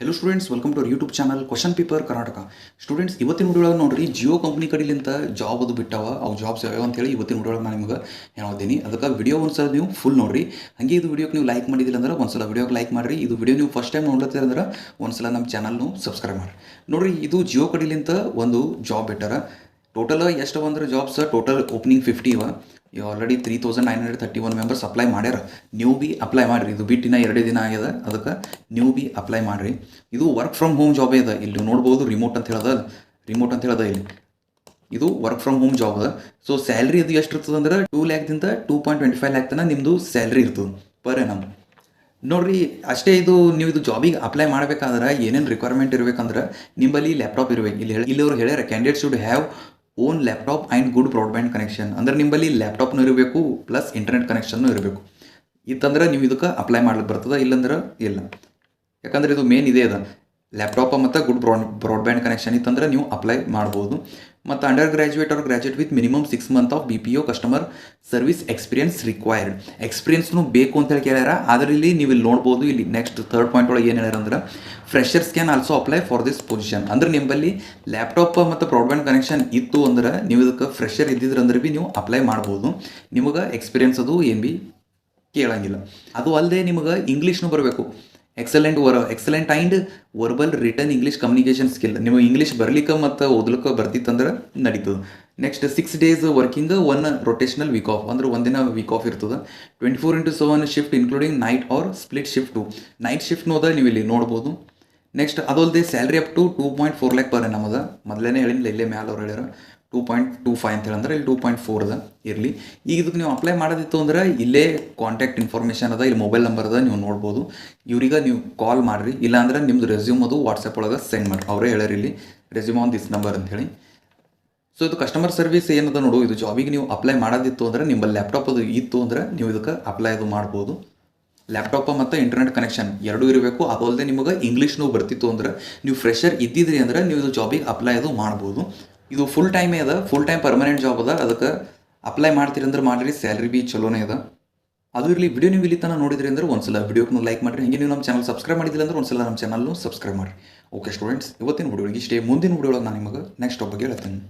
Hello students, welcome to our YouTube channel question paper Karnataka. Students, ಇವತ್ತಿನ video ನೋಡ್ರಿ, Jio company ಕಡೆಲಿಂದ job ಅದು ಬಿಟ್ಟಾವ. ಅವು ಜಾಬ್ಸ್ ಯಾವ್ಯಾವ ಅಂತೇಳಿ ಇವತ್ತಿನ ವಿಡಿಯೋ ನಾನು ನಿಮಗೆ ಹೇಳಿದ್ದೀನಿ. ಅದಕ್ಕೆ ವಿಡಿಯೋ ಒಂದ್ಸಲ ನೀವು ಫುಲ್ ನೋಡ್ರಿ. ಹಾಗೆ ಇದು ವಿಡಿಯೋಕ್ಕೆ ನೀವು ಲೈಕ್ ಮಾಡಿದಿಲ್ಲ ಅಂದ್ರೆ ಒಂದ್ಸಲ ವಿಡಿಯೋಗೆ ಲೈಕ್ ಮಾಡಿರಿ. ಇದು ವಿಡಿಯೋ ನೀವು ಫಸ್ಟ್ ಟೈಮ್ ನೋಡ್ಲತ್ತೀರ ಅಂದ್ರೆ ಒಂದ್ಸಲ ನಮ್ಮ ಚಾನಲ್ನು ಸಬ್ಸ್ಕ್ರೈಬ್ ಮಾಡಿರಿ. ನೋಡ್ರಿ, ಇದು ಜಿಯೋ ಕಡೆಲಿಂದ ಒಂದು ಜಾಬ್ ಬಿಟ್ಟಾರ. ಟೋಟಲ್ ಎಷ್ಟು ಬಂದ್ರೆ ಜಾಬ್ಸ್ ಟೋಟಲ್ ಓಪನಿಂಗ್ 50 ಇವ. ಆಲ್ರೆಡಿ 3931 ಮೆಂಬರ್ಸ್ ಅಪ್ಲೈ ಮಾಡ್ಯಾರ. ನೀವು ಬಿ ಅಪ್ಲೈ ಮಾಡಿರಿ. ಇದು ಬಿಟ್ಟಿನ 2 ದಿನ ಆಗ್ಯದ, ಅದಕ್ಕೆ ನೀವು ಬಿ ಅಪ್ಲೈ ಮಾಡಿರಿ. ಇದು ವರ್ಕ್ ಫ್ರಮ್ ಹೋಮ್ ಜಾಬೇ ಇದೆ. ಇಲ್ಲಿ ನೋಡ್ಬೋದು ರಿಮೋಟ್ ಅಂತ ಹೇಳದ ಇಲ್ಲಿ. ಇದು ವರ್ಕ್ ಫ್ರಮ್ ಹೋಮ್ ಜಾಬ್ ಅದ. ಸೊ ಸ್ಯಾಲ್ರಿ ಅದು ಎಷ್ಟು ಇರ್ತದೆ ಅಂದ್ರೆ 2 ಲ್ಯಾಕ್ದಿಂದ 2.25 ಲ್ಯಾಕ್ ತನಕ ನಿಮ್ಮದು ಸ್ಯಾಲ್ರಿ ಇರ್ತದೆ ಪರ್ ಎನಮ್. ನೋಡ್ರಿ, ಅಷ್ಟೇ. ನೀವು ಇದು ಜಾಬಿಗೆ ಅಪ್ಲೈ ಮಾಡಬೇಕಾದ್ರೆ ಏನೇನು ರಿಕ್ವೈರ್ಮೆಂಟ್ ಇರಬೇಕಂದ್ರೆ ನಿಮ್ಮಲ್ಲಿ ಲ್ಯಾಪ್ಟಾಪ್ ಇರಬೇಕು. ಇಲ್ಲಿ ಅವ್ರು ಹೇಳ್ಯಾರ, candidate should have own laptop and good broadband connection. ಅಂದ್ರೆ ನಿಮ್ಮಲ್ಲಿ ಲ್ಯಾಪ್ಟಾಪ್ನೂ ಇರಬೇಕು ಪ್ಲಸ್ ಇಂಟರ್ನೆಟ್ ಕನೆಕ್ಷನ್ನು ಇರಬೇಕು. ಇತ್ತಂದ್ರೆ ನೀವು ಇದಕ್ಕೆ ಅಪ್ಲೈ ಮಾಡ್ಲಿಕ್ಕೆ ಬರ್ತದೆ, ಇಲ್ಲಂದ್ರೆ ಇಲ್ಲ. ಯಾಕಂದ್ರೆ ಇದು ಮೇನ್ ಇದೇ ಅದ, ಲ್ಯಾಪ್ಟಾಪ್ ಮತ್ತು ಗುಡ್ ಬ್ರಾಡ್ಬ್ಯಾಂಡ್ ಕನೆಕ್ಷನ್ ಇತ್ತಂದ್ರೆ ನೀವು ಅಪ್ಲೈ ಮಾಡ್ಬೋದು. ಮತ್ತು undergraduate or graduate with minimum 6 month of BPO customer service experience required. ಎಕ್ಸ್ಪೀರಿಯನ್ಸ್ನು ಬೇಕು ಅಂತೇಳಿ ಕೇಳ್ಯಾರ. ಆದರೆ ನೀವು ಇಲ್ಲಿ ನೋಡ್ಬೋದು, ಇಲ್ಲಿ ನೆಕ್ಸ್ಟ್ ಥರ್ಡ್ ಪಾಯಿಂಟ್ ಒಳಗೆ ಏನು ಹೇಳ್ಯಾರ ಅಂದ್ರೆ freshers can also apply for this position. ಅಂದ್ರೆ ನಿಮ್ಮಲ್ಲಿ ಲ್ಯಾಪ್ಟಾಪ್ ಮತ್ತು ಬ್ರಾಡ್ಬ್ಯಾಂಡ್ ಕನೆಕ್ಷನ್ ಇತ್ತು ಅಂದ್ರೆ ನೀವು ಇದಕ್ಕೆ ಫ್ರೆಷರ್ ಇದ್ದಿದ್ರೆ ಅಂದ್ರೆ ಭೀ ನೀವು ಅಪ್ಲೈ ಮಾಡ್ಬೋದು. ನಿಮಗೆ ಎಕ್ಸ್ಪೀರಿಯನ್ಸ್ ಅದು ಏನು ಭೀ ಕೇಳಂಗಿಲ್ಲ. ಅದು ಅಲ್ಲದೆ ನಿಮಗೆ ಇಂಗ್ಲೀಷ್ನು ಬರಬೇಕು. Excellent and verbal written English communication skill. ನೀವು ಇಂಗ್ಲೀಷ್ ಬರ್ಲಿಕ್ಕೆ ಮತ್ತು ಓದ್ಲಿಕ್ಕೆ ಬರ್ತಿತ್ತಂದ್ರೆ ನಡೀತದೆ. Next 6 days working, 1 rotational week off. ಅಂದ್ರೆ ಒಂದಿನ ವೀಕ್ ಆಫ್ ಇರ್ತದೆ. 24/7 shift including night or split shift. Night ಶಿಫ್ಟ್ನೂ ಅದ, ನೀವು ಇಲ್ಲಿ ನೋಡ್ಬೋದು. ನೆಕ್ಸ್ಟ್ ಅದಲ್ಲದೆ salary up to 2.4 lakh per annum ಅದ. ಮೊದಲೇ ಹೇಳಿಲ್ಲ, ಇಲ್ಲೇ ಮ್ಯಾಲೆ ಅವ್ರು ಹೇಳ್ಯಾರ 2.25 ಅಂತ ಹೇಳಂದ್ರೆ ಇಲ್ಲಿ 2.4 ಅದ ಇರಲಿ. ಈಗ ಇದಕ್ಕೆ ನೀವು ಅಪ್ಲೈ ಮಾಡೋದಿತ್ತು ಅಂದ್ರೆ ಇಲ್ಲೇ ಕಾಂಟ್ಯಾಕ್ಟ್ ಇನ್ಫಾರ್ಮೇಷನ್ ಅದ, ಇಲ್ಲಿ ಮೊಬೈಲ್ ನಂಬರ್ ಅದ, ನೀವು ನೋಡ್ಬೋದು. ಇವ್ರಿಗೆ ನೀವು ಕಾಲ್ ಮಾಡಿರಿ. ಇಲ್ಲಾಂದ್ರೆ ನಿಮ್ದು ರೆಸ್ಯೂಮ್ ಅದು ವಾಟ್ಸಪ್ ಒಳಗೆ ಸೆಂಡ್ ಮಾಡಿರಿ. ಅವರೇ ಹೇಳ್ಯಾರ ಇಲ್ಲಿ ರೆಸ್ಯೂಮ್ ಆನ್ ದಿಸ್ ನಂಬರ್ ಅಂತ ಹೇಳಿ. ಸೊ ಇದು ಕಸ್ಟಮರ್ ಸರ್ವಿಸ್ ಏನದ ನೋಡು. ಇದು ಜಾಬಿಗೆ ನೀವು ಅಪ್ಲೈ ಮಾಡೋದಿತ್ತು ಅಂದ್ರೆ ನಿಮ್ಮ ಲ್ಯಾಪ್ಟಾಪ್ ಅದು ಇತ್ತು ಅಂದ್ರೆ ನೀವು ಇದಕ್ಕೆ ಅಪ್ಲೈ ಅದು ಮಾಡ್ಬೋದು. ಲ್ಯಾಪ್ಟಾಪ್ ಮತ್ತು ಇಂಟರ್ನೆಟ್ ಕನೆಕ್ಷನ್ ಎರಡೂ ಇರಬೇಕು. ಅದಲ್ಲದೆ ನಿಮಗೆ ಇಂಗ್ಲೀಷ್ನೂ ಬರ್ತಿತ್ತು ಅಂದ್ರೆ, ನೀವು ಫ್ರೆಷರ್ ಇದ್ದಿದ್ರಿ ಅಂದ್ರೆ ನೀವು ಇದು ಜಾಬಿಗೆ ಅಪ್ಲೈ ಅದು ಮಾಡ್ಬೋದು. ಇದು ಫುಲ್ ಟೈಮೇ ಅದ, ಫುಲ್ ಟೈಮ್ ಪರ್ಮನೆಂಟ್ ಜಾಬ್ ಅದ. ಅದಕ್ಕೆ ಅಪ್ಲೈ ಮಾಡ್ತೀರಿ ಅಂದ್ರೆ ಮಾಡಿರಿ. ಸ್ಯಾಲ್ರಿ ಬಿ ಚಲೋನೇ ಅದ. ಅದು ಇರಲಿ. ವಿಡಿಯೋ ನೀವು ಇಲ್ಲಿ ತನಕ ನೋಡಿದ್ರಿ ಅಂದ್ರೆ ಒಂದ್ಸಲ ವಿಡಿಯೋಕ್ಕೂ ಲೈಕ್ ಮಾಡಿರಿ. ಹಾಗೆ ನೀವು ನಮ್ಮ ಚಾನಲ್ ಸಬ್ಸ್ಕ್ರೈಬ್ ಮಾಡಿದಿಲ್ಲ ಅಂದ್ರೆ ಒಂದ್ಸಲ ನಮ್ಮ ಚಾನಲ್ನು ಸಬ್ಸ್ಕ್ರೈಬ್ ಮಾಡಿರಿ. ಓಕೆ ಸ್ಟೂಡೆಂಟ್ಸ್, ಇವತ್ತಿನ ವಿಡಿಯೋಗೆ ಇಷ್ಟೇ. ಮುಂದಿನ ವಿಡಿಯೋ ಒಳಗೆ ನಾನು ನಿಮಗೆ ನೆಕ್ಸ್ಟ್ ಬಗ್ಗೆ ಹೇಳ್ತೇನೆ.